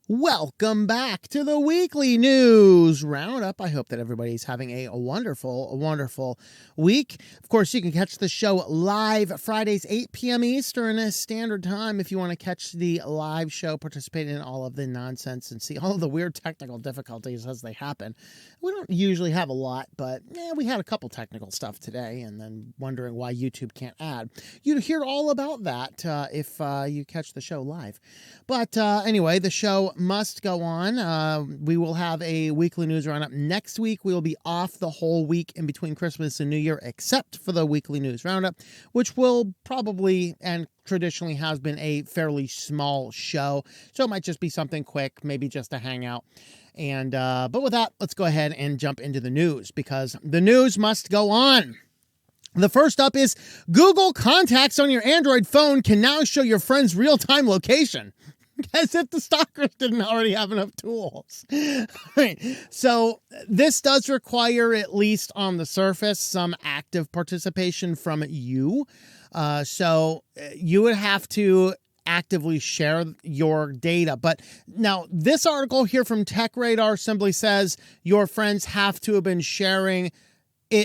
Welcome back to the Weekly News Roundup. I hope that everybody's having a wonderful week. Of course, you can catch the show live Fridays, 8 p.m. Eastern Standard Time if you want to catch the live show, participate in all of the nonsense, and see all of the weird technical difficulties as they happen. We don't usually have a lot, but we had a couple technical stuff today, and then wondering why YouTube can't add. You'd hear all about that if you catch the show live. But anyway, the show must go on. We will have a Weekly News Roundup next week. We will be off the whole week in between Christmas and New Year, except for the Weekly News Roundup, which will probably and traditionally has been a fairly small show. So it might just be something quick, maybe just a hangout. And but with that, let's go ahead and jump into the news, because the news must go on. The first up is Google Contacts on your Android phone can now show your friend's real-time location. As if the stalkers didn't already have enough tools. Right. So this does require, at least on the surface, some active participation from you. So you would have to actively share your data. But now this article here from Tech Radar simply says your friends have to have been sharing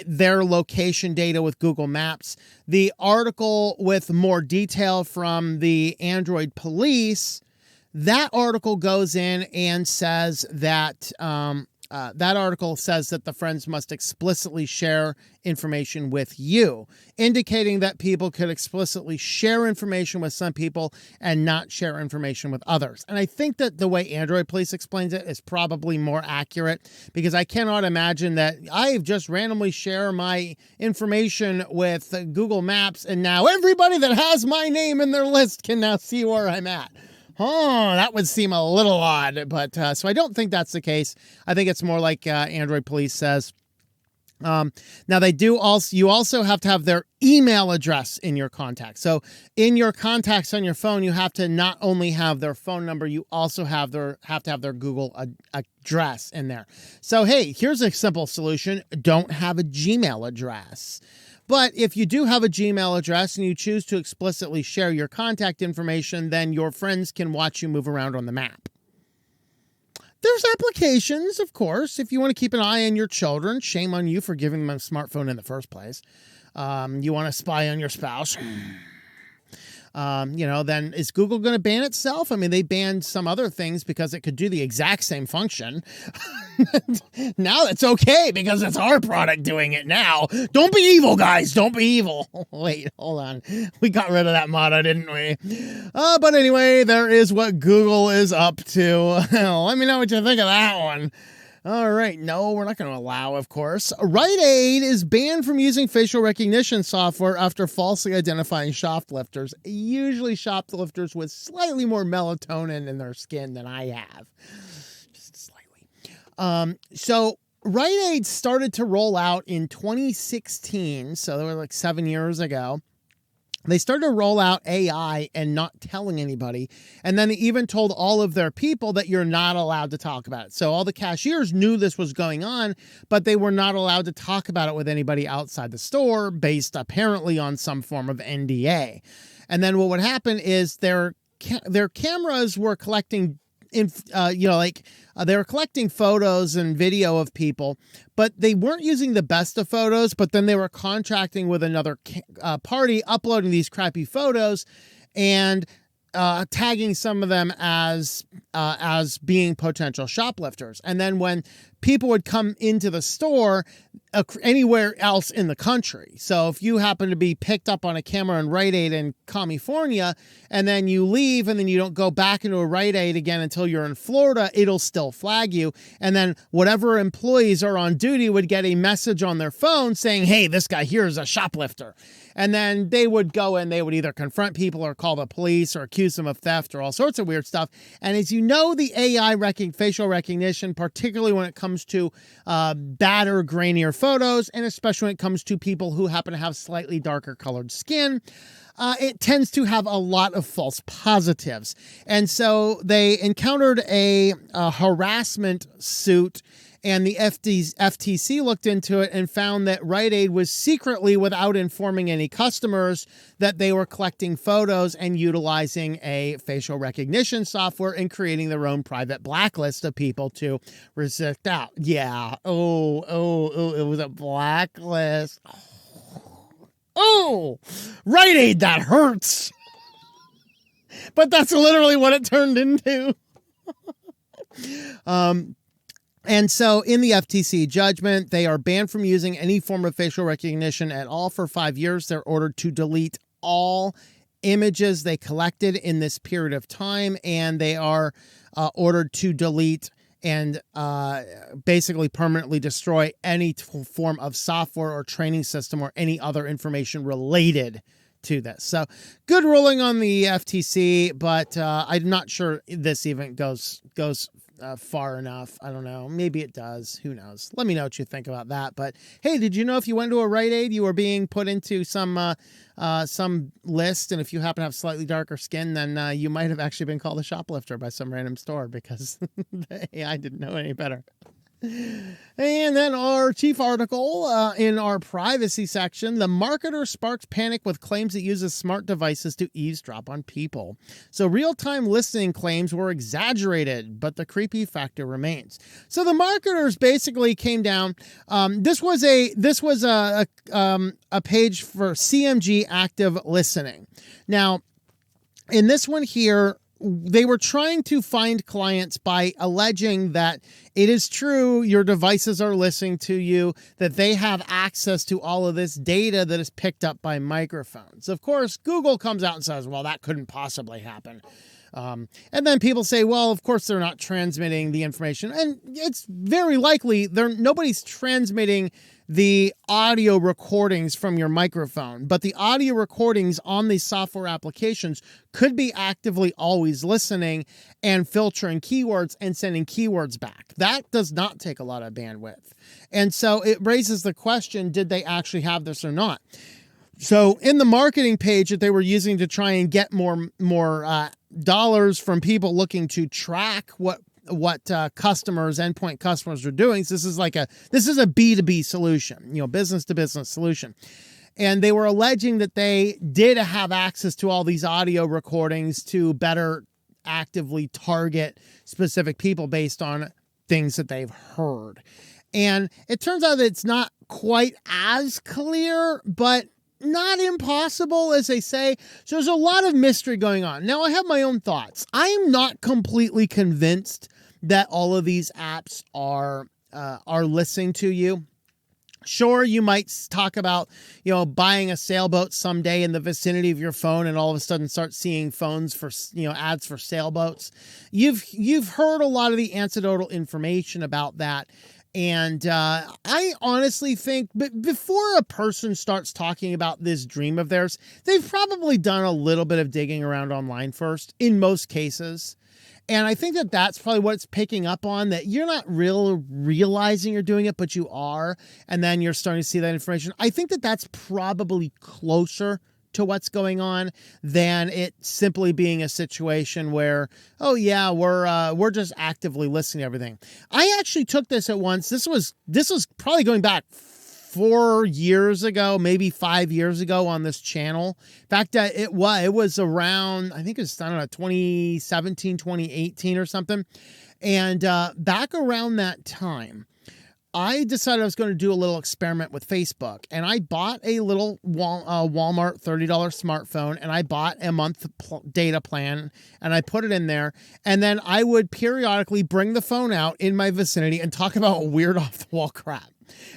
their location data with Google Maps. The article with more detail from the Android police, that article goes in and says that the friends must explicitly share information with you, indicating that people could explicitly share information with some people and not share information with others. And I think that the way Android Police explains it is probably more accurate, because I cannot imagine that I've just randomly share my information with Google Maps and now everybody that has my name in their list can now see where I'm at. Oh, that would seem a little odd, but so I don't think that's the case. I think it's more like Android Police says. Now they do also, you also have to have their email address in your contacts. So in your contacts on your phone, you have to not only have their phone number, you also have to have their Google address in there. So hey, here's a simple solution: don't have a Gmail address. But if you do have a Gmail address and you choose to explicitly share your contact information, then your friends can watch you move around on the map. There's applications, of course. If you want to keep an eye on your children, shame on you for giving them a smartphone in the first place. You want to spy on your spouse. Then is Google going to ban itself? I mean, they banned some other things because it could do the exact same function. Now it's okay because it's our product doing it now. Don't be evil, guys. Don't be evil. Wait, hold on. We got rid of that motto, didn't we? But anyway, there is what Google is up to. Let me know what you think of that one. All right. No, we're not going to allow, of course. Rite Aid is banned from using facial recognition software after falsely identifying shoplifters. Usually shoplifters with slightly more melatonin in their skin than I have. Just slightly. So Rite Aid started to roll out in 2016. So they were like 7 years ago. They started to roll out AI and not telling anybody. And then they even told all of their people that you're not allowed to talk about it. So all the cashiers knew this was going on, but they were not allowed to talk about it with anybody outside the store, based apparently on some form of NDA. And then what would happen is their cameras were collecting they were collecting photos and video of people, but they weren't using the best of photos, but then they were contracting with another party, uploading these crappy photos and tagging some of them as being potential shoplifters. And then when people would come into the store anywhere else in the country. So if you happen to be picked up on a camera in Rite Aid in California, and then you leave and then you don't go back into a Rite Aid again until you're in Florida, it'll still flag you. And then whatever employees are on duty would get a message on their phone saying, hey, this guy here is a shoplifter. And then they would go and they would either confront people or call the police or accuse them of theft or all sorts of weird stuff. And as you know, the AI facial recognition, particularly when it comes to bad or grainier photos, and especially when it comes to people who happen to have slightly darker colored skin, it tends to have a lot of false positives. And so they encountered a harassment suit And the FTC looked into it and found that Rite Aid was secretly, without informing any customers, that they were collecting photos and utilizing a facial recognition software and creating their own private blacklist of people to resist out. Yeah. Oh, it was a blacklist. Oh, Rite Aid, that hurts. But that's literally what it turned into. And so in the FTC judgment, they are banned from using any form of facial recognition at all for 5 years. They're ordered to delete all images they collected in this period of time, and they are ordered to delete and basically permanently destroy any form of software or training system or any other information related to this. So good ruling on the FTC, but I'm not sure this even goes far enough. I don't know. Maybe it does. Who knows? Let me know what you think about that. But hey, did you know if you went to a Rite Aid, you were being put into some list, and if you happen to have slightly darker skin, then you might have actually been called a shoplifter by some random store because the AI didn't know any better. And then our chief article in our privacy section, the marketer sparks panic with claims it uses smart devices to eavesdrop on people. So real-time listening claims were exaggerated, but the creepy factor remains. So the marketers basically came down. This was a page for CMG active listening. Now, in this one here, they were trying to find clients by alleging that it is true your devices are listening to you, that they have access to all of this data that is picked up by microphones. Of course, Google comes out and says, well, that couldn't possibly happen. And then people say, well, of course they're not transmitting the information. And it's very likely nobody's transmitting the audio recordings from your microphone, but the audio recordings on these software applications could be actively always listening and filtering keywords and sending keywords back. That does not take a lot of bandwidth. And so it raises the question, did they actually have this or not? So in the marketing page that they were using to try and get more dollars from people looking to track what endpoint customers are doing. So this is a B2B solution, business to business solution. And they were alleging that they did have access to all these audio recordings to better actively target specific people based on things that they've heard. And it turns out that it's not quite as clear, but not impossible, as they say. So there's a lot of mystery going on. Now, I have my own thoughts. I am not completely convinced that all of these apps are listening to you. Sure, you might talk about, buying a sailboat someday in the vicinity of your phone and all of a sudden start seeing phones for, ads for sailboats. You've heard a lot of the anecdotal information about that. And I honestly think before a person starts talking about this dream of theirs, they've probably done a little bit of digging around online first, in most cases. And I think that that's probably what it's picking up on, that you're not realizing you're doing it, but you are. And then you're starting to see that information. I think that that's probably closer to what's going on than it simply being a situation where, oh yeah, we're just actively listening to everything. I actually took this at once. This was probably going back 4 years ago, maybe 5 years ago on this channel. In fact, it was around, I think it was, 2017, 2018 or something. And back around that time, I decided I was going to do a little experiment with Facebook, and I bought a little Walmart $30 smartphone, and I bought a month data plan, and I put it in there, and then I would periodically bring the phone out in my vicinity and talk about weird off-the-wall crap.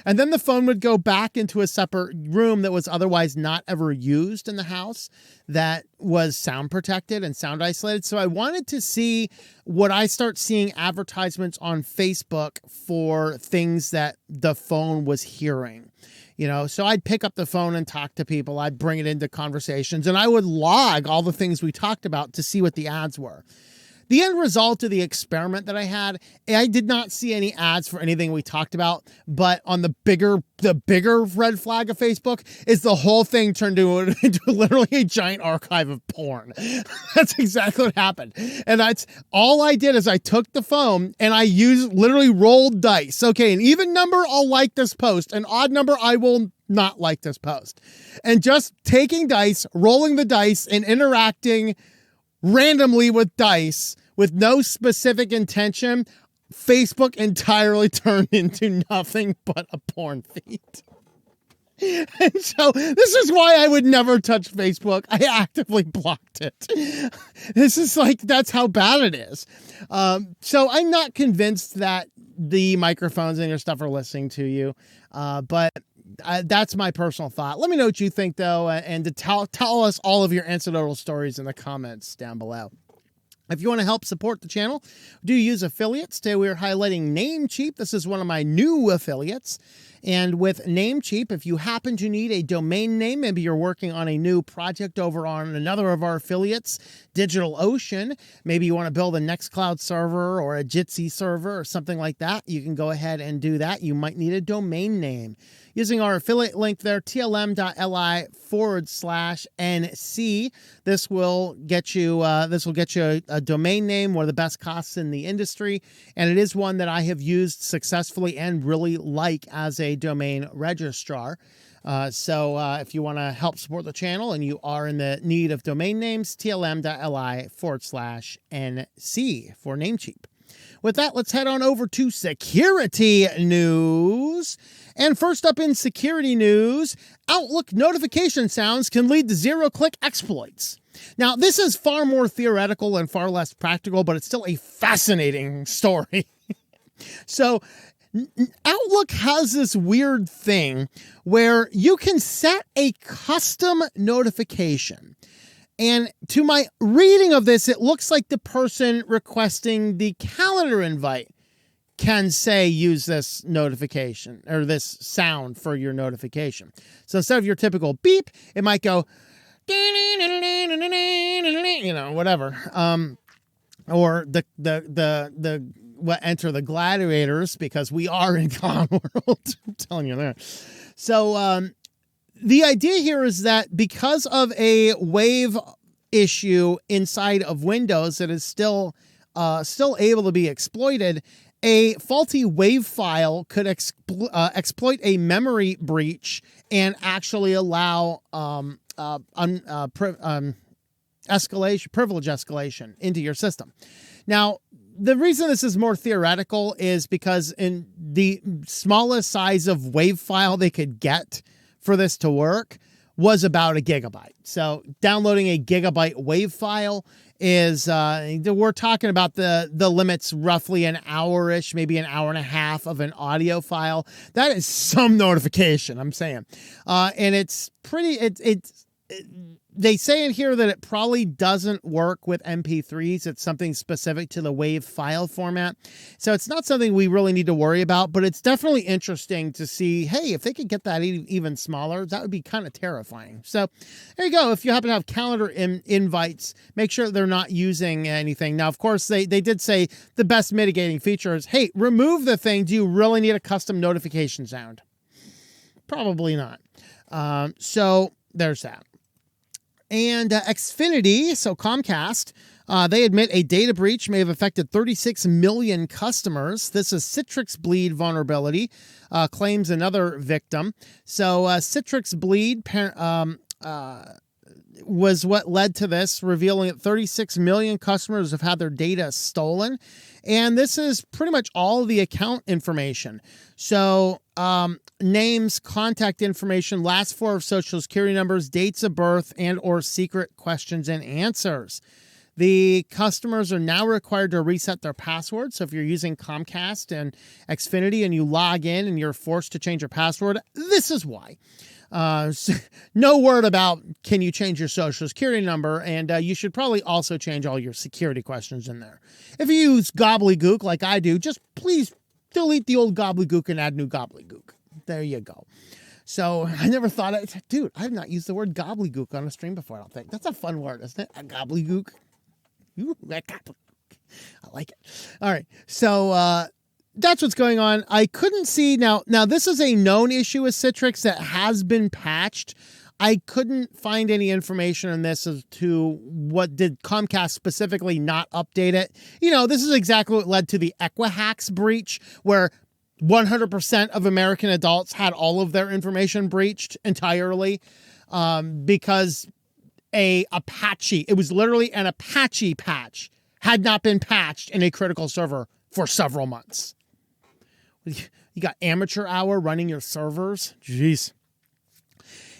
And then the phone would go back into a separate room that was otherwise not ever used in the house, that was sound protected and sound isolated. So I wanted to see, would I start seeing advertisements on Facebook for things that the phone was hearing? So I'd pick up the phone and talk to people. I'd bring it into conversations, and I would log all the things we talked about to see what the ads were. the end result of the experiment that I had, I did not see any ads for anything we talked about, but on the bigger red flag of Facebook is the whole thing turned into literally a giant archive of porn. That's exactly what happened. And that's all I did is I took the phone and I literally rolled dice. Okay, an even number, I'll like this post. An odd number, I will not like this post. And just taking dice, rolling the dice, and interacting randomly with dice with no specific intention, Facebook entirely turned into nothing but a porn feed. And so this is why I would never touch Facebook. I actively blocked it. This is like, that's how bad it is. So I'm not convinced that the microphones and your stuff are listening to you. But that's my personal thought. Let me know what you think, though, and to tell us all of your anecdotal stories in the comments down below. If you want to help support the channel, do use affiliates. Today we're highlighting Namecheap. This is one of my new affiliates. And with Namecheap, if you happen to need a domain name, maybe you're working on a new project over on another of our affiliates, DigitalOcean, maybe you want to build a Nextcloud server or a Jitsi server or something like that, you can go ahead and do that. You might need a domain name. Using our affiliate link there, tlm.li/NC. This will get you a domain name, one of the best costs in the industry, and it is one that I have used successfully and really like as a domain registrar. So if you want to help support the channel and you are in the need of domain names, tlm.li/NC for Namecheap. With that, let's head on over to security news. And first up in security news, Outlook notification sounds can lead to zero-click exploits. Now, this is far more theoretical and far less practical, but it's still a fascinating story. So, Outlook has this weird thing where you can set a custom notification. And to my reading of this, it looks like the person requesting the calendar invite can say, use this notification or this sound for your notification. So instead of your typical beep, it might go, whatever. Or enter the gladiators, because we are in Con World. I'm telling you that. So, the idea here is that because of a Wave issue inside of Windows that is still able to be exploited, a faulty WAV file could exploit a memory breach and actually allow privilege escalation into your system. Now, the reason this is more theoretical is because in the smallest size of WAV file they could get for this to work was about 1 gigabyte. So downloading a gigabyte WAV file is, we're talking about the limits roughly an hour-ish, maybe an hour and a half of an audio file. That is some notification, I'm saying. And it's pretty, they say in here that it probably doesn't work with MP3s. It's something specific to the WAV file format. So it's not something we really need to worry about, but it's definitely interesting to see, hey, if they could get that even smaller, that would be kind of terrifying. So there you go. If you happen to have calendar invites, make sure they're not using anything. Now, of course, they did say the best mitigating feature is, hey, remove the thing. Do you really need a custom notification sound? Probably not. So there's that. And Xfinity, so Comcast, they admit a data breach may have affected 36 million customers. This is Citrix Bleed vulnerability, claims another victim. So Citrix Bleed was what led to this, revealing that 36 million customers have had their data stolen. And this is pretty much all the account information. So names, contact information, last 4 of social security numbers, dates of birth, and or secret questions and answers. The customers are now required to reset their password. So if you're using Comcast and Xfinity and you log in and you're forced to change your password, this is why. No word about can you change your social security number, and you should probably also change all your security questions in there. If you use gobbledygook like I do, just please delete the old gobbledygook and add new gobbledygook. There you go. So I never thought it. Dude, I have not used the word gobbledygook on a stream before, I don't think. That's a fun word, isn't it? A gobbledygook. I like it. All right. So that's what's going on. I couldn't see now this is a known issue with Citrix that has been patched. I couldn't find any information on this as to what did Comcast specifically not update it. This is exactly what led to the Equihacks breach, where 100% of American adults had all of their information breached entirely because it was literally an Apache patch, had not been patched in a critical server for several months. You got amateur hour running your servers. Jeez.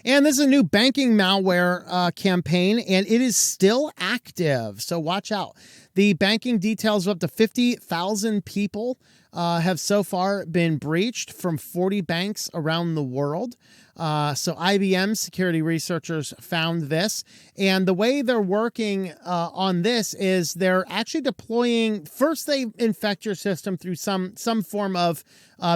And this is a new banking malware campaign, and it is still active. So watch out. The banking details of up to 50,000 people have so far been breached from 40 banks around the world. So IBM security researchers found this, and the way they're working on this is they're actually deploying. First, they infect your system through some form of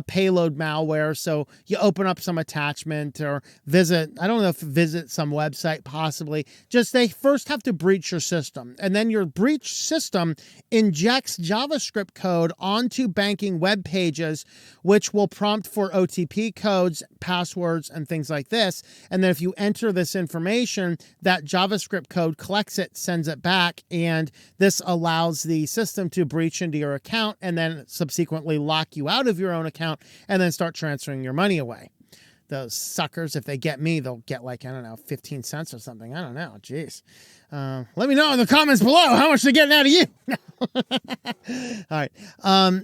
payload malware. So you open up some attachment or visit some website possibly. Just they first have to breach your system, and then your breached system injects JavaScript code onto banking web pages, which will prompt for OTP codes, passwords, and things like this. And then if you enter this information, that JavaScript code collects it, sends it back, and this allows the system to breach into your account and then subsequently lock you out of your own account and then start transferring your money away. Those suckers, if they get me, they'll get 15 cents or something. I don't know. Jeez. Let me know in the comments below how much they're getting out of you. All right.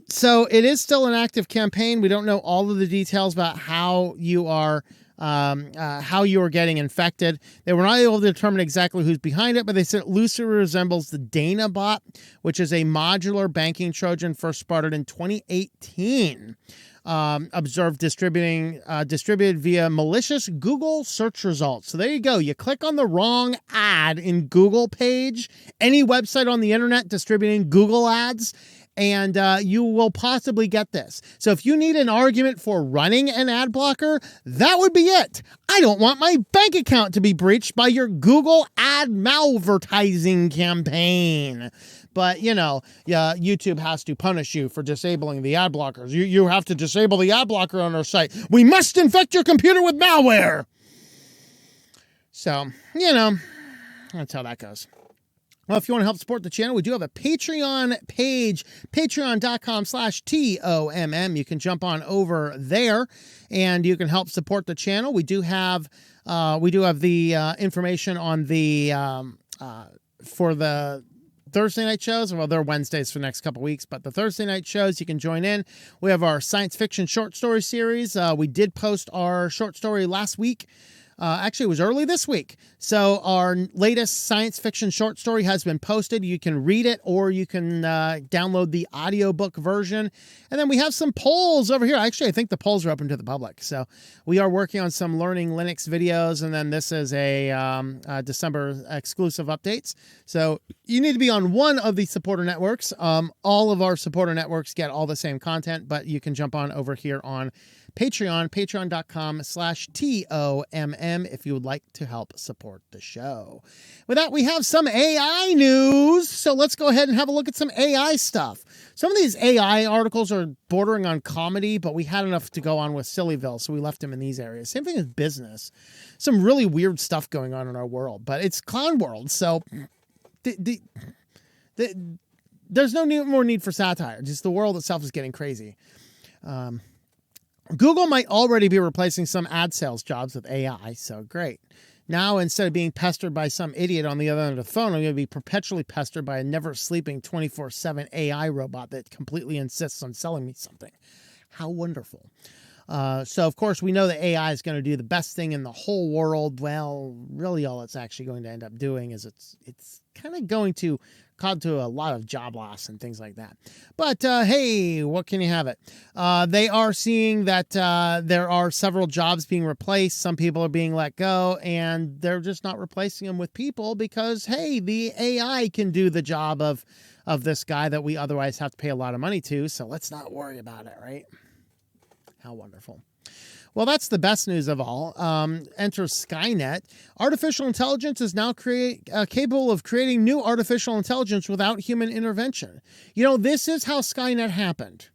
So it is still an active campaign. We don't know all of the details about how you are getting infected. They were not able to determine exactly who's behind it, but they said it loosely resembles the Dana bot, which is a modular banking Trojan first spotted in 2018. Observed distributed via malicious Google search results. So there you go. You click on the wrong ad in Google page, any website on the internet distributing Google ads, and you will possibly get this. So if you need an argument for running an ad blocker, that would be it. I don't want my bank account to be breached by your Google ad malvertising campaign. But, YouTube has to punish you for disabling the ad blockers. You have to disable the ad blocker on our site. We must infect your computer with malware. So, that's how that goes. Well, if you want to help support the channel, we do have a Patreon page, patreon.com/TOMM. You can jump on over there and you can help support the channel. We do have the information on the for the Thursday night shows. Well, they're Wednesdays for the next couple weeks, but the Thursday night shows, you can join in. We have our science fiction short story series. We did post our short story last week. Actually, it was early this week. So our latest science fiction short story has been posted. You can read it or you can download the audiobook version. And then we have some polls over here. Actually, I think the polls are open to the public. So we are working on some Learning Linux videos. And then this is a December exclusive updates. So you need to be on one of the supporter networks. All of our supporter networks get all the same content, but you can jump on over here on Patreon, patreon.com/TOMM if you would like to help support the show. With that, we have some AI news. So let's go ahead and have a look at some AI stuff. Some of these AI articles are bordering on comedy, but we had enough to go on with SillyVille, so we left them in these areas. Same thing as business. Some really weird stuff going on in our world, but it's clown world, so there's no more need for satire. Just the world itself is getting crazy. Google might already be replacing some ad sales jobs with AI, so great. Now, instead of being pestered by some idiot on the other end of the phone, I'm going to be perpetually pestered by a never-sleeping 24/7 AI robot that completely insists on selling me something. How wonderful. So, of course, we know that AI is going to do the best thing in the whole world. Well, really all it's actually going to end up doing is it's kind of going to cause to a lot of job loss and things like that. But, hey, what can you have it? They are seeing that there are several jobs being replaced. Some people are being let go, and they're just not replacing them with people because, hey, the AI can do the job of this guy that we otherwise have to pay a lot of money to, so let's not worry about it, right? How wonderful. Well, that's the best news of all. Enter Skynet. Artificial intelligence is now capable of creating new artificial intelligence without human intervention. You know, this is how Skynet happened.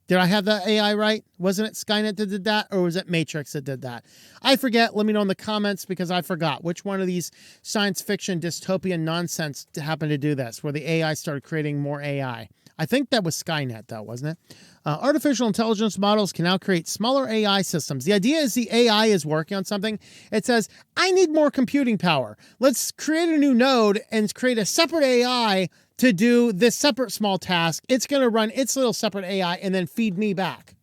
Did I have the AI right? Wasn't it Skynet that did that, or was it Matrix that did that? I forget. Let me know in the comments, because I forgot which one of these science fiction dystopian nonsense happened to do this, where the AI started creating more AI. I think that was Skynet, though, wasn't it? Artificial intelligence models can now create smaller AI systems. The idea is the AI is working on something. It says, I need more computing power. Let's create a new node and create a separate AI to do this separate small task. It's going to run its little separate AI and then feed me back.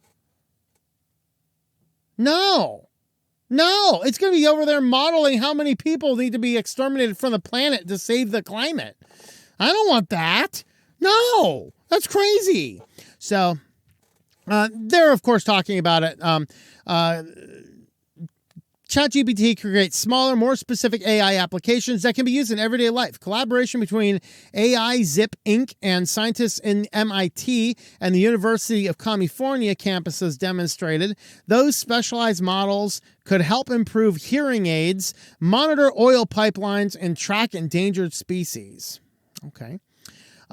No, it's going to be over there modeling how many people need to be exterminated from the planet to save the climate. I don't want that. No, that's crazy. So they're, of course, talking about it. ChatGPT creates smaller, more specific AI applications that can be used in everyday life. Collaboration between AI Zip Inc. and scientists in MIT and the University of California campuses demonstrated those specialized models could help improve hearing aids, monitor oil pipelines, and track endangered species. Okay.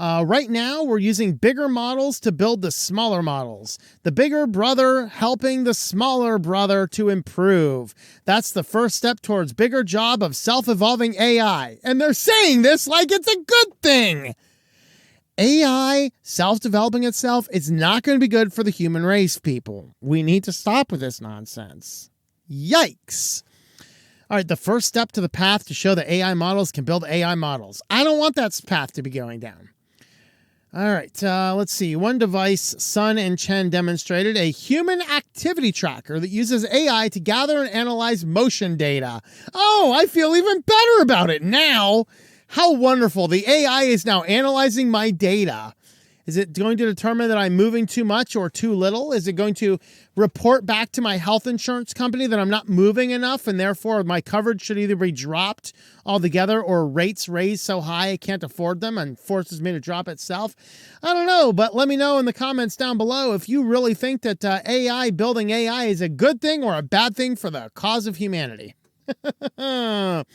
Right now, we're using bigger models to build the smaller models. The bigger brother helping the smaller brother to improve. That's the first step towards bigger job of self-evolving AI. And they're saying this like it's a good thing. AI self-developing itself is not going to be good for the human race, people. We need to stop with this nonsense. Yikes. All right, the first step to the path to show that AI models can build AI models. I don't want that path to be going down. All right, let's see. One device, Sun and Chen demonstrated a human activity tracker that uses AI to gather and analyze motion data. Oh, I feel even better about it now. How wonderful. The AI is now analyzing my data. Is it going to determine that I'm moving too much or too little? Is it going to report back to my health insurance company that I'm not moving enough and therefore my coverage should either be dropped altogether or rates raised so high I can't afford them and forces me to drop itself? I don't know, but let me know in the comments down below if you really think that building AI is a good thing or a bad thing for the cause of humanity. And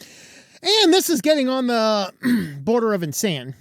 this is getting on the border of insane.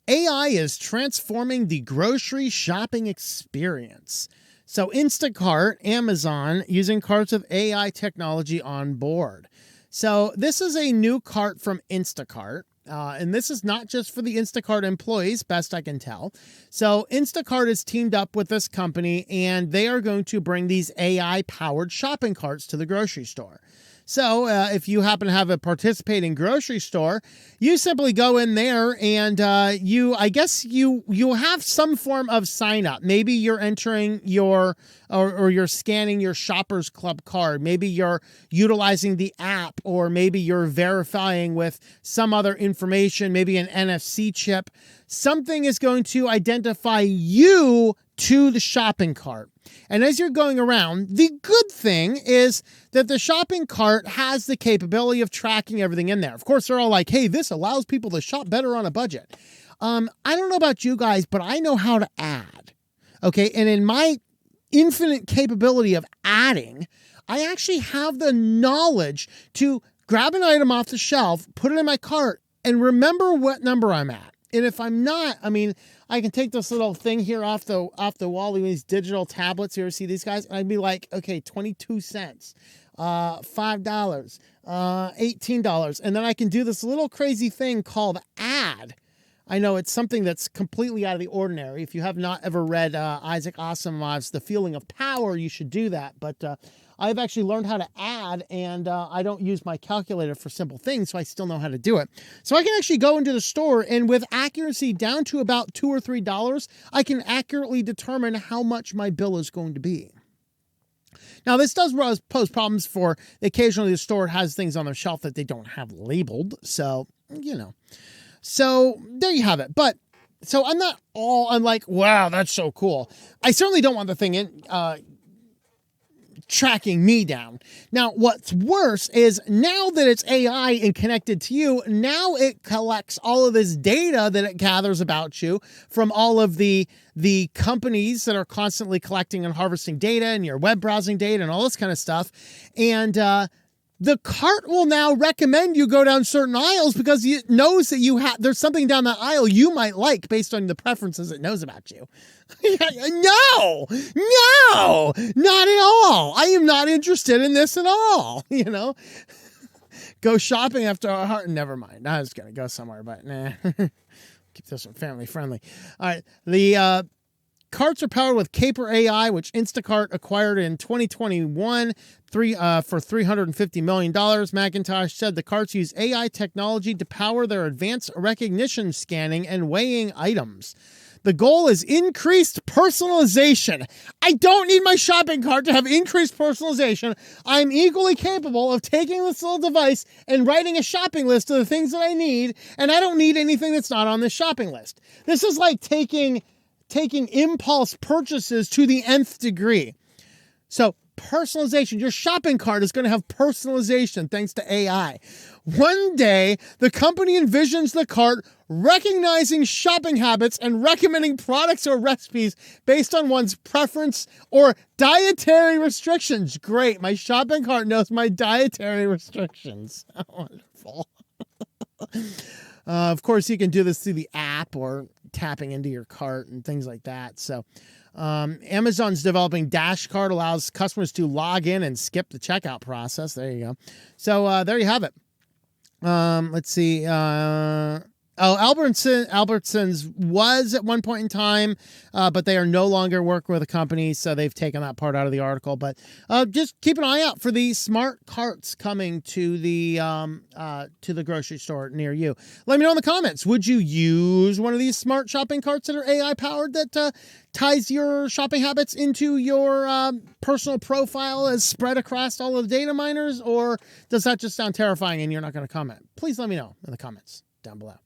AI is transforming the grocery shopping experience. So Instacart, Amazon, using carts with AI technology on board. So this is a new cart from Instacart. And this is not just for the Instacart employees, best I can tell. So Instacart has teamed up with this company, and they are going to bring these AI-powered shopping carts to the grocery store. So if you happen to have a participating grocery store, you simply go in there and you have some form of sign up. Maybe you're entering or you're scanning your Shoppers Club card. Maybe you're utilizing the app, or maybe you're verifying with some other information, maybe an NFC chip. Something is going to identify you to the shopping cart. And as you're going around, the good thing is that the shopping cart has the capability of tracking everything in there. Of course, they're all like, hey, this allows people to shop better on a budget. I don't know about you guys, but I know how to add. Okay, and in my infinite capability of adding, I actually have the knowledge to grab an item off the shelf, put it in my cart, and remember what number I'm at. And if I'm not, I can take this little thing here off the wall, these digital tablets. You ever see these guys? And I'd be like, okay, 22 cents, $5, $18. And then I can do this little crazy thing called add. I know it's something that's completely out of the ordinary. If you have not ever read Isaac Asimov's The Feeling of Power, you should do that. But I've actually learned how to add, and I don't use my calculator for simple things, so I still know how to do it. So I can actually go into the store, and with accuracy down to about $2 or $3, I can accurately determine how much my bill is going to be. Now, this does pose problems for occasionally the store has things on their shelf that they don't have labeled. So, So there you have it. But so I'm like, wow, that's so cool. I certainly don't want the thing tracking me down. Now, what's worse is now that it's AI and connected to you, now it collects all of this data that it gathers about you from all of the companies that are constantly collecting and harvesting data and your web browsing data and all this kind of stuff. And the cart will now recommend you go down certain aisles because it knows that there's something down that aisle you might like based on the preferences it knows about you. No, not at all. I am not interested in this at all. Go shopping after a heart. Never mind. I was going to go somewhere, but nah. Keep this one family friendly. All right. The carts are powered with Caper AI, which Instacart acquired in 2021 for $350 million. Macintosh said the carts use AI technology to power their advanced recognition scanning and weighing items. The goal is increased personalization. I don't need my shopping cart to have increased personalization. I'm equally capable of taking this little device and writing a shopping list of the things that I need, and I don't need anything that's not on this shopping list. This is like taking impulse purchases to the nth degree. So personalization, your shopping cart is going to have personalization thanks to AI. One day, the company envisions the cart recognizing shopping habits and recommending products or recipes based on one's preference or dietary restrictions. Great. My shopping cart knows my dietary restrictions. Wonderful. Of course, you can do this through the app or tapping into your cart and things like that. So Amazon's developing Dash Cart, allows customers to log in and skip the checkout process. There you go. So there you have it. Let's see. Albertsons was at one point in time, but they are no longer working with a company, so they've taken that part out of the article. But just keep an eye out for the smart carts coming to the grocery store near you. Let me know in the comments. Would you use one of these smart shopping carts that are AI powered that ties your shopping habits into your personal profile as spread across all of the data miners, or does that just sound terrifying and you're not going to comment? Please let me know in the comments down below.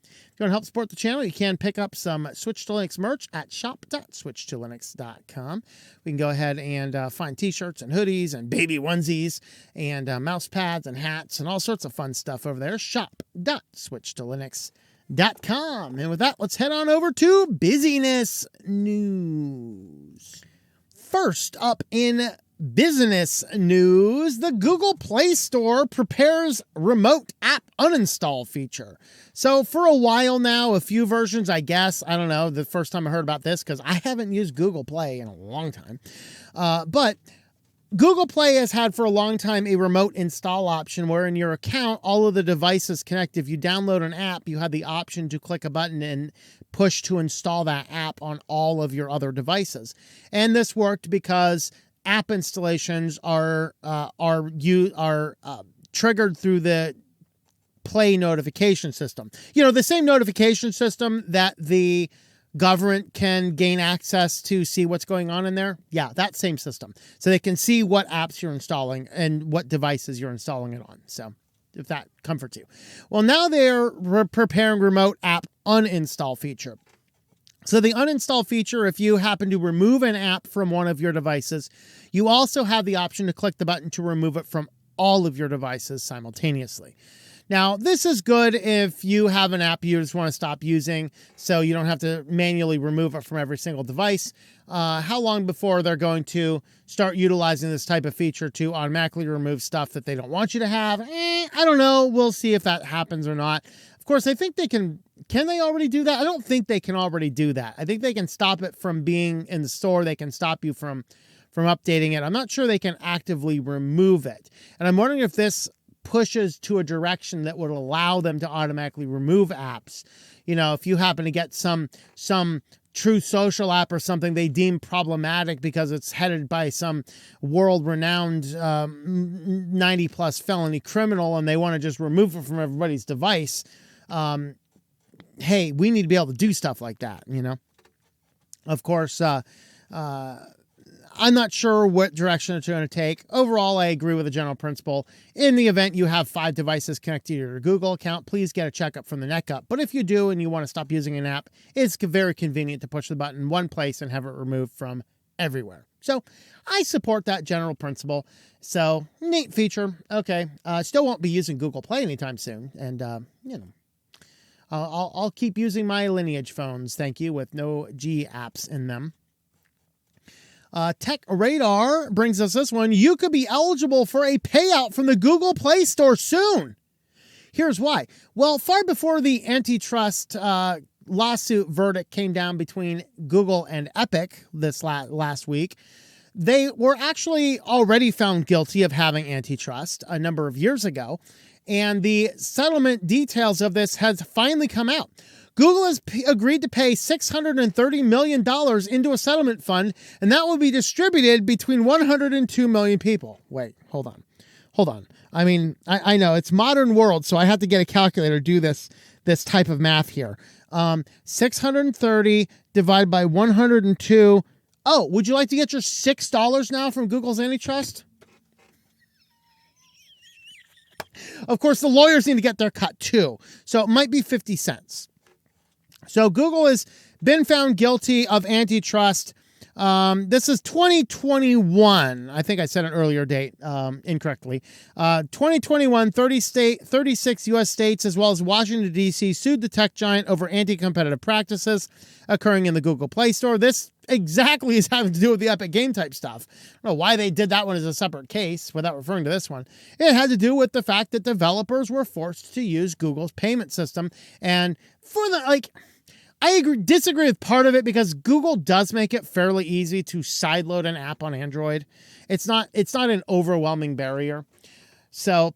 If you want to help support the channel, you can pick up some Switch to Linux merch at shop.switchtolinux.com. We can go ahead and find t-shirts and hoodies and baby onesies and mouse pads and hats and all sorts of fun stuff over there. Shop.switchtolinux.com. And with that, let's head on over to busyness news. First up in business news, the Google Play Store prepares remote app uninstall feature. So for a while now, a few versions, I guess, I don't know, the first time I heard about this, because I haven't used Google Play in a long time. But Google Play has had for a long time a remote install option where in your account, all of the devices connect. If you download an app, you have the option to click a button and push to install that app on all of your other devices. And this worked because app installations are triggered through the Play notification system. The same notification system that the government can gain access to see what's going on in there. Yeah, that same system. So they can see what apps you're installing and what devices you're installing it on. So if that comforts you. Well, now they're preparing remote app uninstall feature. So the uninstall feature, if you happen to remove an app from one of your devices, you also have the option to click the button to remove it from all of your devices simultaneously. Now, this is good if you have an app you just want to stop using, so you don't have to manually remove it from every single device. How long before they're going to start utilizing this type of feature to automatically remove stuff that they don't want you to have? I don't know. We'll see if that happens or not. Of course, I think they can they already do that? I don't think they can already do that. I think they can stop it from being in the store. They can stop you from updating it. I'm not sure they can actively remove it. And I'm wondering if this pushes to a direction that would allow them to automatically remove apps. If you happen to get some True Social app or something they deem problematic because it's headed by some world-renowned 90-plus felony criminal and they want to just remove it from everybody's device, hey, we need to be able to do stuff like that, Of course, I'm not sure what direction it's going to take. Overall, I agree with the general principle. In the event you have 5 devices connected to your Google account, please get a checkup from the neck up. But if you do and you want to stop using an app, it's very convenient to push the button in one place and have it removed from everywhere. So I support that general principle. So neat feature. Okay. Still won't be using Google Play anytime soon. And, I'll keep using my Lineage phones. Thank you. With no G apps in them. Tech Radar brings us this one. You could be eligible for a payout from the Google Play Store soon. Here's why. Well, far before the antitrust lawsuit verdict came down between Google and Epic this last week, they were actually already found guilty of having antitrust a number of years ago. And the settlement details of this has finally come out. Google has agreed to pay $630 million into a settlement fund, and that will be distributed between 102 million people. Wait, hold on. I mean, I know it's modern world, so I have to get a calculator to do this type of math here. 630 divided by 102. Oh, would you like to get your $6 now from Google's antitrust? Of course, the lawyers need to get their cut too, so it might be 50 cents. So Google has been found guilty of antitrust. This is 2021. I think I said an earlier date incorrectly. 2021, 36 U.S. states as well as Washington, D.C. sued the tech giant over anti-competitive practices occurring in the Google Play Store. This exactly is having to do with the Epic Game type stuff. I don't know why they did that one as a separate case without referring to this one. It had to do with the fact that developers were forced to use Google's payment system. And for the, I disagree with part of it because Google does make it fairly easy to sideload an app on Android. It's not an overwhelming barrier. So,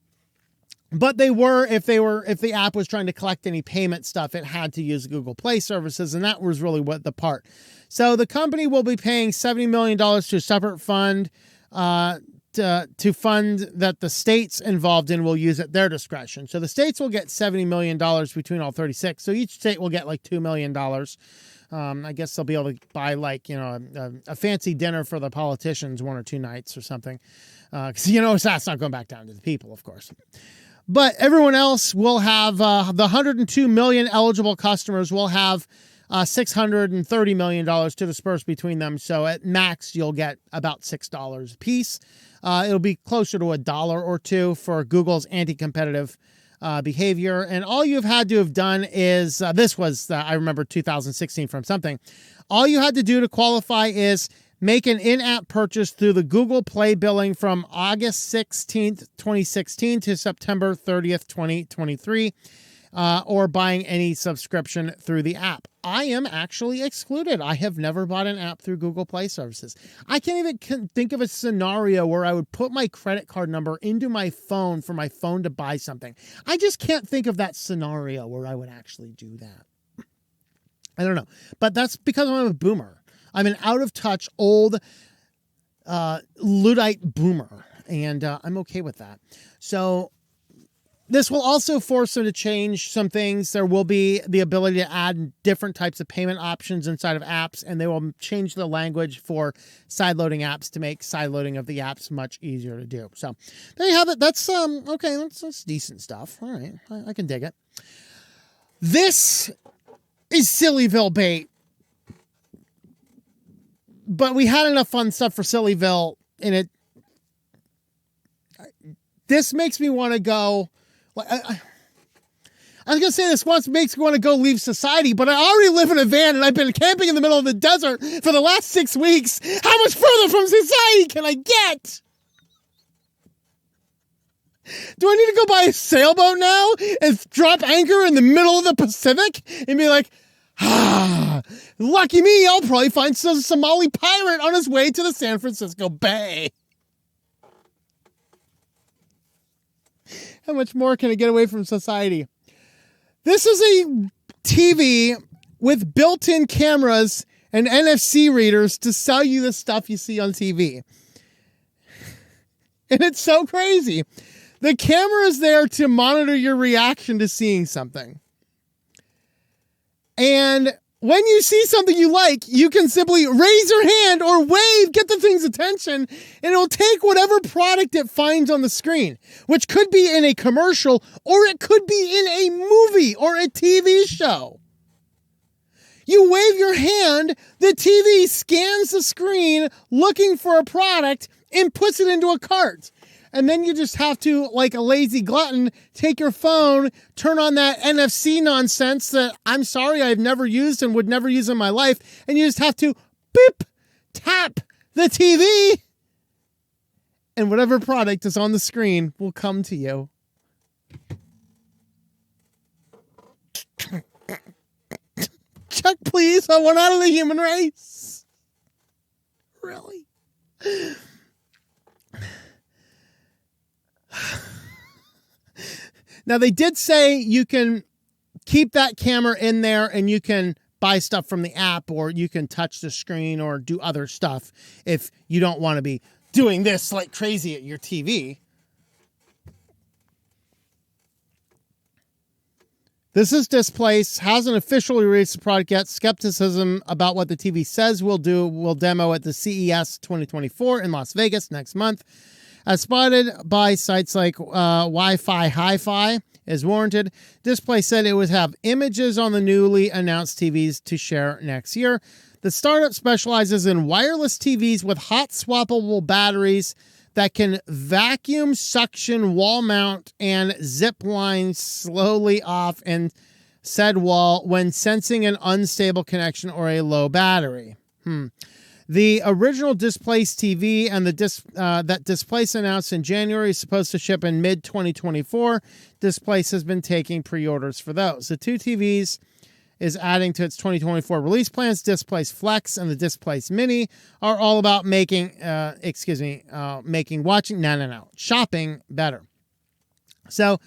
but if the app was trying to collect any payment stuff, it had to use Google Play services, and that was really what the part. So the company will be paying $70 million to a separate fund to fund that the states involved in will use at their discretion. So the states will get $70 million between all 36. So each state will get like $2 million. I guess they'll be able to buy a fancy dinner for the politicians 1 or 2 nights or something. Because that's not going back down to the people, of course. But everyone else will have, the 102 million eligible customers will have $630 million to disperse between them. So at max, you'll get about $6 a piece. It'll be closer to $1 or $2 for Google's anti-competitive behavior. And all you've had to have done is, this was, I remember 2016 from something. All you had to do to qualify is make an in-app purchase through the Google Play billing from August 16th, 2016 to September 30th, 2023. Or buying any subscription through the app. I am actually excluded. I have never bought an app through Google Play services. I can't even think of a scenario where I would put my credit card number into my phone for my phone to buy something. I just can't think of that scenario where I would actually do that. I don't know. But that's because I'm a boomer. I'm an out-of-touch, old Luddite boomer. And I'm okay with that. So this will also force them to change some things. There will be the ability to add different types of payment options inside of apps, and they will change the language for sideloading apps to make sideloading of the apps much easier to do. So there you have it. That's okay. That's decent stuff. All right, I can dig it. This is SillyVille bait, but we had enough fun stuff for SillyVille in it. This makes me want to go. I was going to say this once makes me want to go leave society, but I already live in a van and I've been camping in the middle of the desert for the last 6 weeks. How much further from society can I get? Do I need to go buy a sailboat now and drop anchor in the middle of the Pacific and be like, lucky me, I'll probably find some Somali pirate on his way to the San Francisco Bay. How much more can I get away from society? This is a TV with built-in cameras and NFC readers to sell you the stuff you see on TV. And it's so crazy. The camera is there to monitor your reaction to seeing something. And when you see something you like, you can simply raise your hand or wave, get the thing's attention, and it'll take whatever product it finds on the screen, which could be in a commercial or it could be in a movie or a TV show. You wave your hand, the TV scans the screen looking for a product and puts it into a cart. And then you just have to, like a lazy glutton, take your phone, turn on that NFC nonsense that I'm sorry I've never used and would never use in my life. And you just have to beep, tap the TV. And whatever product is on the screen will come to you. Chuck, please. I want out of the human race. Really? Now, they did say you can keep that camera in there and you can buy stuff from the app, or you can touch the screen or do other stuff if you don't want to be doing this like crazy at your TV. This is Displace, hasn't officially released the product yet. Skepticism about what the TV says will demo at the CES 2024 in Las Vegas next month. As spotted by sites like Wi-Fi Hi-Fi is warranted. Displace said it would have images on the newly announced TVs to share next year. The startup specializes in wireless TVs with hot swappable batteries that can vacuum, suction, wall mount, and zip line slowly off in said wall when sensing an unstable connection or a low battery. The original Displace TV and that Displace announced in January is supposed to ship in mid-2024. Displace has been taking pre-orders for those. The two TVs is adding to its 2024 release plans. Displace Flex and the Displace Mini are all about shopping better. So,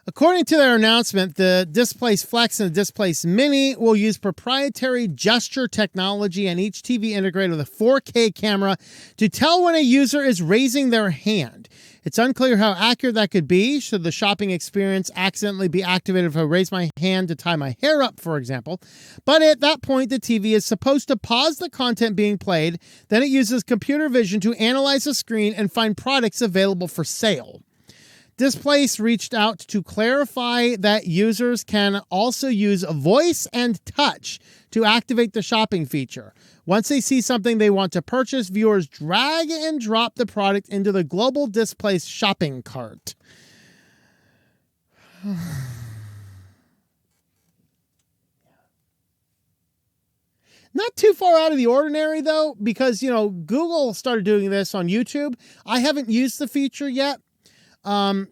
according to their announcement, the Displace Flex and the Displace Mini will use proprietary gesture technology and each TV integrated with a 4K camera to tell when a user is raising their hand. It's unclear how accurate that could be. Should the shopping experience accidentally be activated if I raise my hand to tie my hair up, for example? But at that point, the TV is supposed to pause the content being played. Then it uses computer vision to analyze the screen and find products available for sale. Displace reached out to clarify that users can also use voice and touch to activate the shopping feature. Once they see something they want to purchase, viewers drag and drop the product into the global Displace shopping cart. Not too far out of the ordinary, though, because, Google started doing this on YouTube. I haven't used the feature yet. I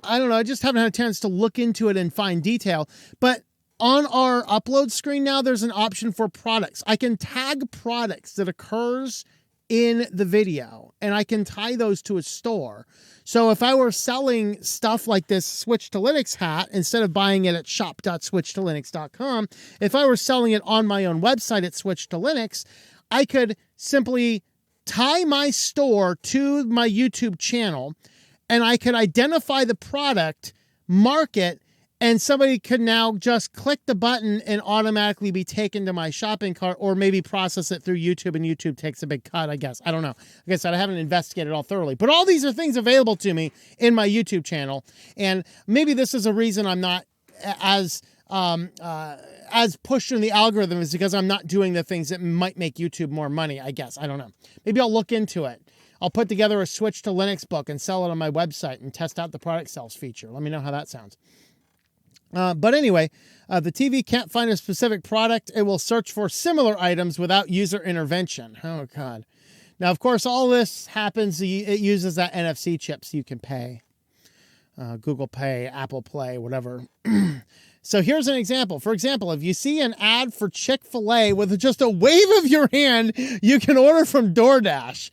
don't know. I just haven't had a chance to look into it and find detail. But on our upload screen now, there's an option for products. I can tag products that occurs in the video, and I can tie those to a store. So if I were selling stuff like this Switch to Linux hat, instead of buying it at shop.switchtolinux.com, if I were selling it on my own website at Switch to Linux, I could simply tie my store to my YouTube channel, and I could identify the product, mark it, and somebody could now just click the button and automatically be taken to my shopping cart, or maybe process it through YouTube, and YouTube takes a big cut, I guess. I don't know. Like I said, I haven't investigated all thoroughly. But all these are things available to me in my YouTube channel. And maybe this is a reason I'm not as pushed in the algorithm, is because I'm not doing the things that might make YouTube more money, I guess. I don't know. Maybe I'll look into it. I'll put together a Switch to Linux book and sell it on my website and test out the product sales feature. Let me know how that sounds. But anyway, the TV can't find a specific product. It will search for similar items without user intervention. Oh, God. Now, of course, all this happens. It uses that NFC chip so you can pay. Google Pay, Apple Play, whatever. So here's an example. For example, if you see an ad for Chick-fil-A with just a wave of your hand, you can order from DoorDash.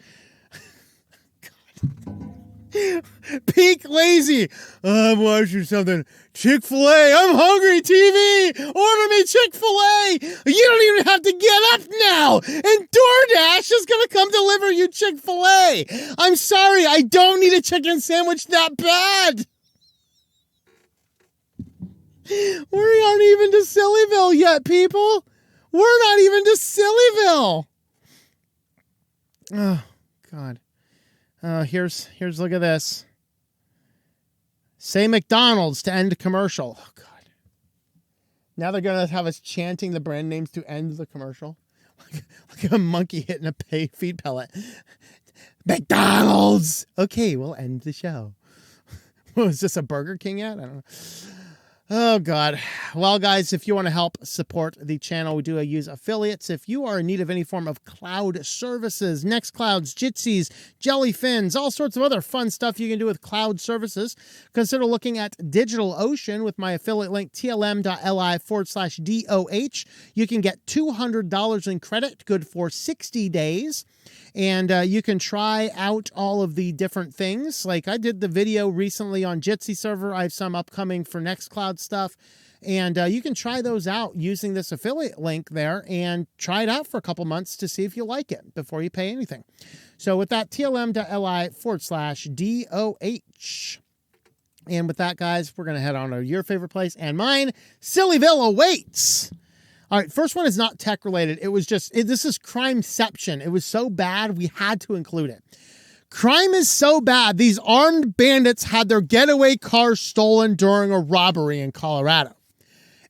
Peak lazy. I'm watching something. Chick-fil-A. I'm hungry. TV. Order me Chick-fil-A. You don't even have to get up now. And DoorDash is going to come deliver you Chick-fil-A. I'm sorry. I don't need a chicken sandwich that bad. We aren't even to SillyVille yet, people. We're not even to SillyVille. Oh, God. Here's look at this. Say McDonald's to end commercial. Oh, God. Now they're going to have us chanting the brand names to end the commercial. Like a monkey hitting a feed pellet. McDonald's! Okay, we'll end the show. Was this a Burger King ad? I don't know. Oh, God. Well, guys, if you want to help support the channel, we do use affiliates. If you are in need of any form of cloud services, Nextclouds, Jitsies, Jellyfins, all sorts of other fun stuff you can do with cloud services, consider looking at DigitalOcean with my affiliate link, tlm.li/DOH. You can get $200 in credit, good for 60 days. And you can try out all of the different things. Like I did the video recently on Jitsi server. I have some upcoming for Nextcloud stuff. And you can try those out using this affiliate link there and try it out for a couple months to see if you like it before you pay anything. So with that, tlm.li/DOH. And with that, guys, we're going to head on to your favorite place and mine. SillyVille awaits. All right, first one is not tech related. It was just, this is Crimeception. It was so bad, we had to include it. Crime is so bad, these armed bandits had their getaway car stolen during a robbery in Colorado.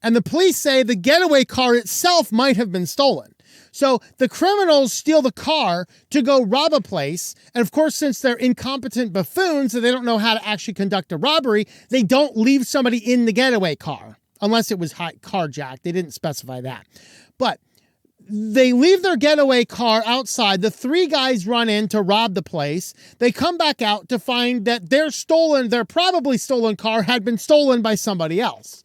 And the police say the getaway car itself might have been stolen. So the criminals steal the car to go rob a place. And of course, since they're incompetent buffoons and they don't know how to actually conduct a robbery, they don't leave somebody in the getaway car. Unless it was carjacked. They didn't specify that. But they leave their getaway car outside. The three guys run in to rob the place. They come back out to find that their probably stolen car had been stolen by somebody else.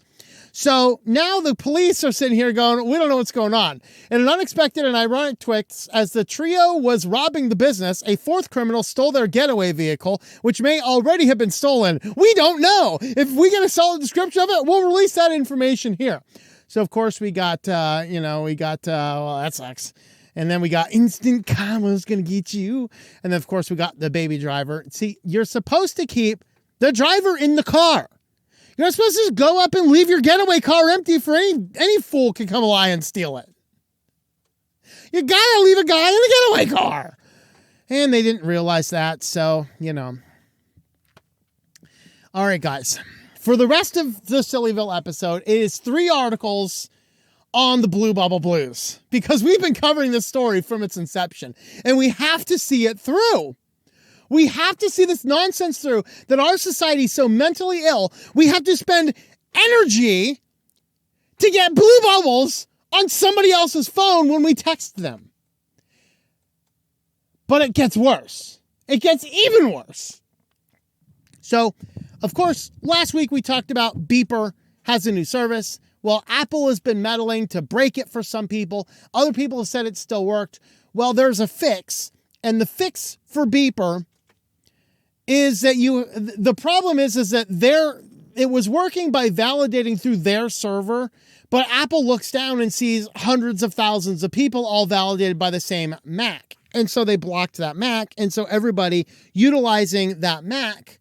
So now the police are sitting here going, we don't know what's going on. In an unexpected and ironic twist, as the trio was robbing the business, a fourth criminal stole their getaway vehicle, which may already have been stolen. We don't know. If we get a solid description of it, we'll release that information here. So, of course, we got, well, that sucks. And then we got instant karma's going to get you. And then, of course, we got the baby driver. See, you're supposed to keep the driver in the car. You're not supposed to just go up and leave your getaway car empty for any fool can come along and steal it. You gotta leave a guy in the getaway car. And they didn't realize that, so, All right, guys. For the rest of the SillyVille episode, it is 3 articles on the Blue Bubble Blues. Because we've been covering this story from its inception. And we have to see it through. We have to see this nonsense through, that our society is so mentally ill, we have to spend energy to get blue bubbles on somebody else's phone when we text them. But it gets worse. It gets even worse. So, of course, last week we talked about Beeper has a new service. Well, Apple has been meddling to break it for some people. Other people have said it still worked. Well, there's a fix. And the fix for Beeper is that the problem is that it was working by validating through their server, but Apple looks down and sees hundreds of thousands of people all validated by the same Mac. And so they blocked that Mac. And so everybody utilizing that Mac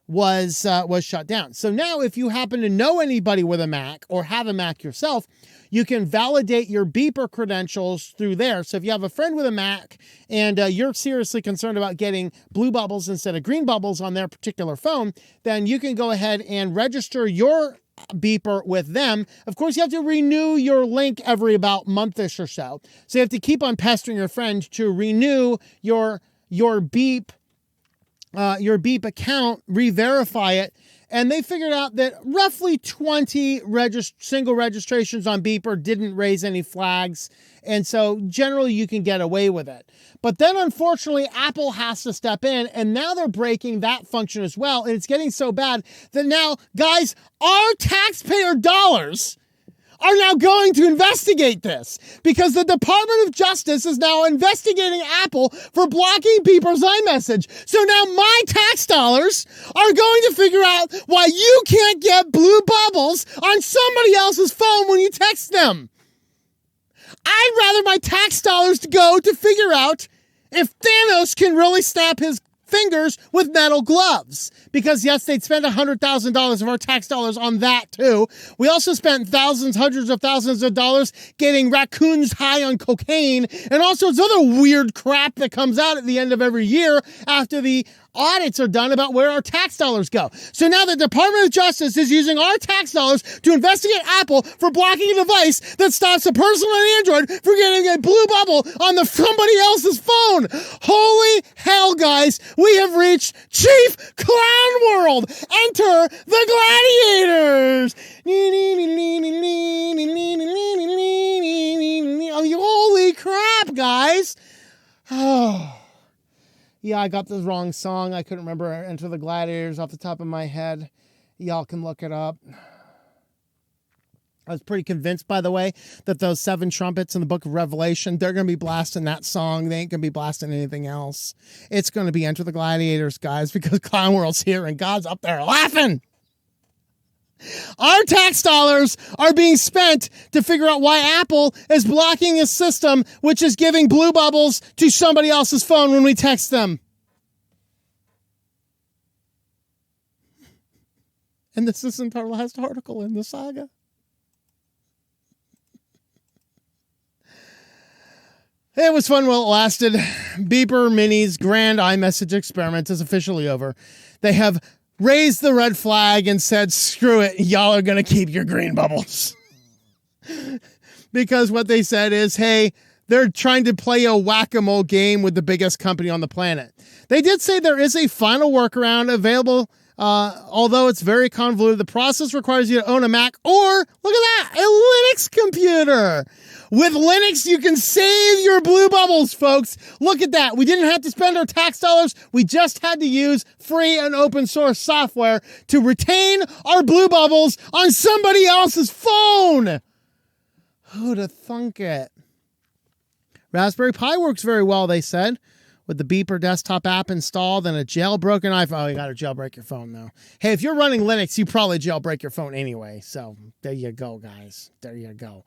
was shut down. So now if you happen to know anybody with a Mac or have a Mac yourself, you can validate your Beeper credentials through there. So if you have a friend with a Mac and you're seriously concerned about getting blue bubbles instead of green bubbles on their particular phone, then you can go ahead and register your Beeper with them. Of course, you have to renew your link every about month-ish or so. So you have to keep on pestering your friend to renew your Beep account, re-verify it. And they figured out that roughly 20 single registrations on Beeper didn't raise any flags. And so generally you can get away with it. But then unfortunately, Apple has to step in, and now they're breaking that function as well. And it's getting so bad that now, guys, our taxpayer dollars are now going to investigate this, because the Department of Justice is now investigating Apple for blocking Beeper's iMessage. So now my tax dollars are going to figure out why you can't get blue bubbles on somebody else's phone when you text them. I'd rather my tax dollars go to figure out if Thanos can really snap his fingers with metal gloves, because yes, they'd spend $100,000 of our tax dollars on that too. We also spent hundreds of thousands of dollars getting raccoons high on cocaine and all sorts of other weird crap that comes out at the end of every year after the audits are done about where our tax dollars go. So now the Department of Justice is using our tax dollars to investigate Apple for blocking a device that stops a person on Android from getting a blue bubble on somebody else's phone. Holy hell, guys. We have reached Chief Clown World. Enter the gladiators. Holy crap, guys. Oh. Yeah, I got the wrong song. I couldn't remember Enter the Gladiators off the top of my head. Y'all can look it up. I was pretty convinced, by the way, that those 7 trumpets in the book of Revelation, they're going to be blasting that song. They ain't going to be blasting anything else. It's going to be Enter the Gladiators, guys, because Clown World's here and God's up there laughing. Our tax dollars are being spent to figure out why Apple is blocking a system which is giving blue bubbles to somebody else's phone when we text them. And this isn't our last article in the saga. It was fun while it lasted. Beeper Mini's grand iMessage experiment is officially over. They have raised the red flag and said, screw it, y'all are going to keep your green bubbles. Because what they said is, hey, they're trying to play a whack-a-mole game with the biggest company on the planet. They did say there is a final workaround available, although it's very convoluted. The process requires you to own a Mac or, look at that, a Linux computer. With Linux, you can save your blue bubbles, folks. Look at that. We didn't have to spend our tax dollars. We just had to use free and open source software to retain our blue bubbles on somebody else's phone. Who'd have thunk it? Raspberry Pi works very well, they said, with the Beeper desktop app installed and a jailbroken iPhone. Oh, you got to jailbreak your phone, though. Hey, if you're running Linux, you probably jailbreak your phone anyway. So there you go, guys. There you go.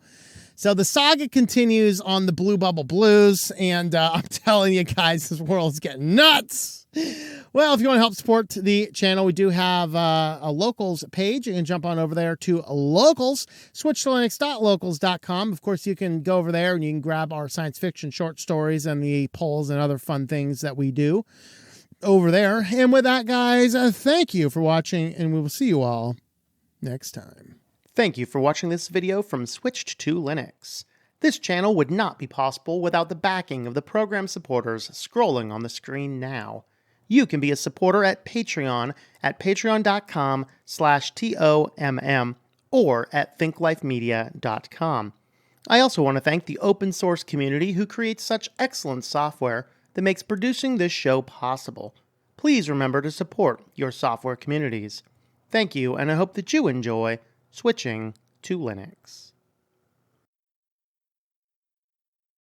So the saga continues on the Blue Bubble Blues, and I'm telling you guys, this world is getting nuts. Well, if you want to help support the channel, we do have a locals page. You can jump on over there to locals, switchedtolinux.locals.com. Of course, you can go over there and you can grab our science fiction short stories and the polls and other fun things that we do over there. And with that, guys, thank you for watching, and we will see you all next time. Thank you for watching this video from Switched to Linux. This channel would not be possible without the backing of the program supporters scrolling on the screen now. You can be a supporter at Patreon at patreon.com/TOMM or at thinklifemedia.com. I also want to thank the open source community who creates such excellent software that makes producing this show possible. Please remember to support your software communities. Thank you, and I hope that you enjoy switching to Linux.